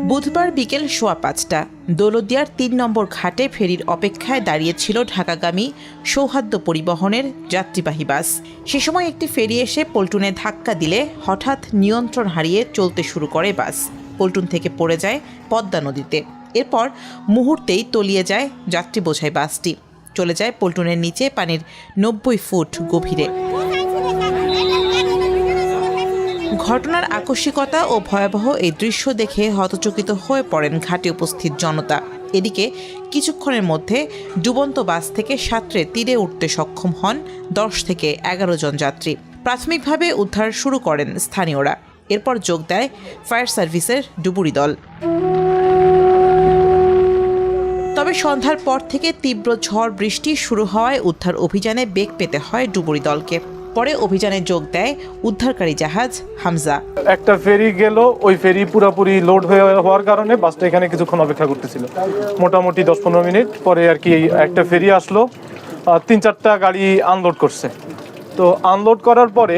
বুধবার বিকেল ৫:১৫ দৌলতদিয়ার ৩ নম্বর ঘাটে ফেরির অপেক্ষায় দাঁড়িয়েছিল ঢাকাগামী সৌহার্দ্য পরিবহনের যাত্রীবাহী বাস। সে সময় একটি ফেরি এসে পল্টনে ধাক্কা দিলে হঠাৎ নিয়ন্ত্রণ হারিয়ে চলতে শুরু করে বাস। পল্টন থেকে পড়ে যায় পদ্মা নদীতে। এরপর মুহূর্তেই তলিয়ে যায় যাত্রী বোঝাই বাসটি। চলে যায় পল্টনের নিচে পানির ৯০ ফুট গভীরে। ঘটনার আকস্মিকতা ও ভয়াবহ এই দৃশ্য দেখে হতচকিত হয়ে পড়েন ঘাটে উপস্থিত জনতা। এদিকে কিছুক্ষণের মধ্যে ডুবন্ত বাস থেকে সাঁতরে তীরে উঠতে সক্ষম হন ১০ থেকে ১১ জন যাত্রী। প্রাথমিকভাবে উদ্ধার শুরু করেন স্থানীয়রা। এরপর যোগ দেয় ফায়ার সার্ভিসের ডুবুরি দল। তবে সন্ধ্যার পর থেকে তীব্র ঝড় বৃষ্টি শুরু হওয়ায় উদ্ধার অভিযানে বেগ পেতে হয় ডুবুরি দলকে। পরে অভিযানে যোগ দেয় উদ্ধারকারী জাহাজ হামজা। একটা ফেরি গেল, ওই ফেরি পুরোপুরি লোড হওয়ার কারণে বাসটা এখানে কিছুক্ষণ অপেক্ষা করতেছিল, মোটামুটি ১০-১৫ মিনিট পরে আর কি একটা ফেরি আসলো, ৩-৪টা গাড়ি আনলোড করছে। তো আনলোড করার পরে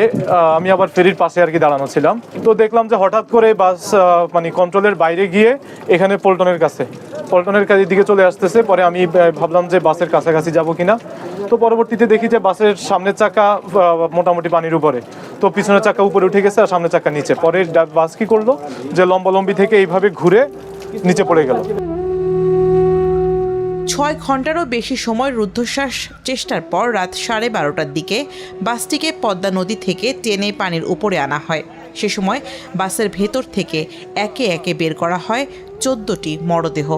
আমি আবার ফেরির পাশে আর কি দাঁড়ানো ছিলাম। তো দেখলাম যে হঠাৎ করে বাস মানে কন্ট্রোলের বাইরে গিয়ে এখানে পল্টনের দিকে চলে আসতেছে। পরে আমি ভাবলাম যে বাসের কাছাকাছি যাব কিনা। তো পরবর্তীতে দেখি যে বাসের সামনের চাকা মোটামুটি পানির উপরে, তো পিছনের চাকা উপরে উঠে গেছে আর সামনের চাকা নিচে। পরে বাস কি করলো যে লম্বালম্বি থেকে এইভাবে ঘুরে নিচে পড়ে গেল। ৬ ঘন্টারও বেশি সময় রুদ্ধশ্বাস চেষ্টার পর রাত 12:30টার দিকে বাসটিকে পদ্মা নদী থেকে টেনে পানির উপরে আনা হয়। সে সময় বাসের ভেতর থেকে একে একে বের করা হয় ১৪টি মরদেহ।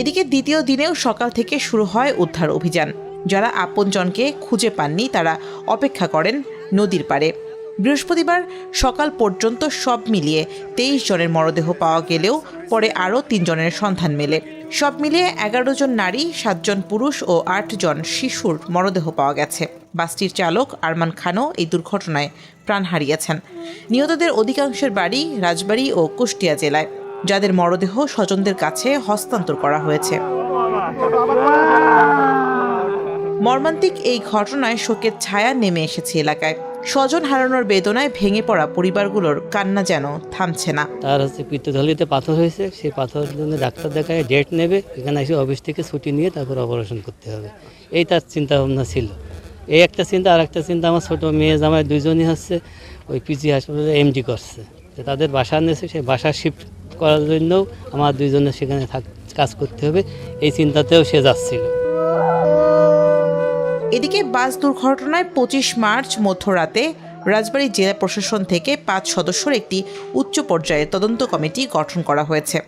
এদিকে দ্বিতীয় দিনেও সকাল থেকে শুরু হয় উদ্ধার অভিযান। যারা আপনজনকে খুঁজে পাননি তারা অপেক্ষা করেন নদীর পাড়ে। বৃহস্পতিবার সকাল পর্যন্ত সব মিলিয়ে ২৩ জনের মরদেহ পাওয়া গেলেও পরে আরও ৩ জনের সন্ধান মেলে। সব মিলিয়ে ১১ জন নারী, ৭ জন পুরুষ ও ৮ জন শিশুর মরদেহ পাওয়া গেছে। বাসটির চালক আরমান খানও এই দুর্ঘটনায় প্রাণ হারিয়েছেন। নিহতদের অধিকাংশের বাড়ি রাজবাড়ী ও কুষ্টিয়া জেলায়, যাদের মরদেহ স্বজনদের কাছে হস্তান্তর করা হয়েছে। মর্মান্তিক এই ঘটনায় শোকের ছায়া নেমে এসেছে এলাকায়। স্বজন হারানোর বেদনায় ভেঙে পড়া পরিবারগুলোর কান্না যেন থামছে না। তার পিত্তথলিতে পাথর হয়েছে, সেই পাথরের জন্য ডাক্তার দেখায় ডেট নেবে, এখানে এসে অফিস থেকে ছুটি নিয়ে তারপর অপারেশন করতে হবে, এই তার চিন্তা ভাবনা ছিল। এই একটা চিন্তা। আর একটা চিন্তা, আমার ছোটো মেয়ে জামাই দুইজনই হচ্ছে ওই পিজি হাসপাতালে এমডি করছে, তাদের বাসা নিয়েছে, সেই বাসা শিফট করার জন্যও আমার দুইজনের সেখানে কাজ করতে হবে, এই চিন্তাতেও সে যাচ্ছিল। এদিকে বাস দুর্ঘটনায় ২৫ মার্চ মধ্যরাতে রাজবাড়ী জেলা প্রশাসন থেকে ৫ সদস্যের একটি উচ্চ পর্যায়ের তদন্ত কমিটি গঠন করা হয়েছে।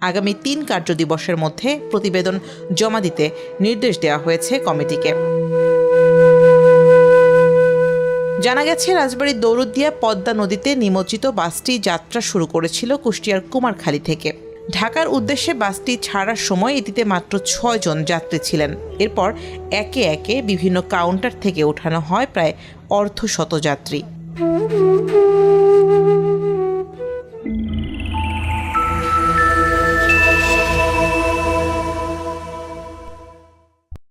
আগামী ৩ কার্যদিবসের মধ্যে প্রতিবেদন জমা দিতে নির্দেশ দেওয়া হয়েছে কমিটিকে। জানা গেছে, রাজবাড়ীর দৌলতদিয়া পদ্মা নদীতে নিমজ্জিত বাসটি যাত্রা শুরু করেছিল কুষ্টিয়ার কুমারখালী থেকে। ঢাকার উদ্দেশ্যে বাসটি ছাড়ার সময় এটিতে মাত্র ৬ জন যাত্রী ছিলেন। এরপর একে একে বিভিন্ন কাউন্টার থেকে ওঠানো হয় প্রায় অর্ধশত যাত্রী।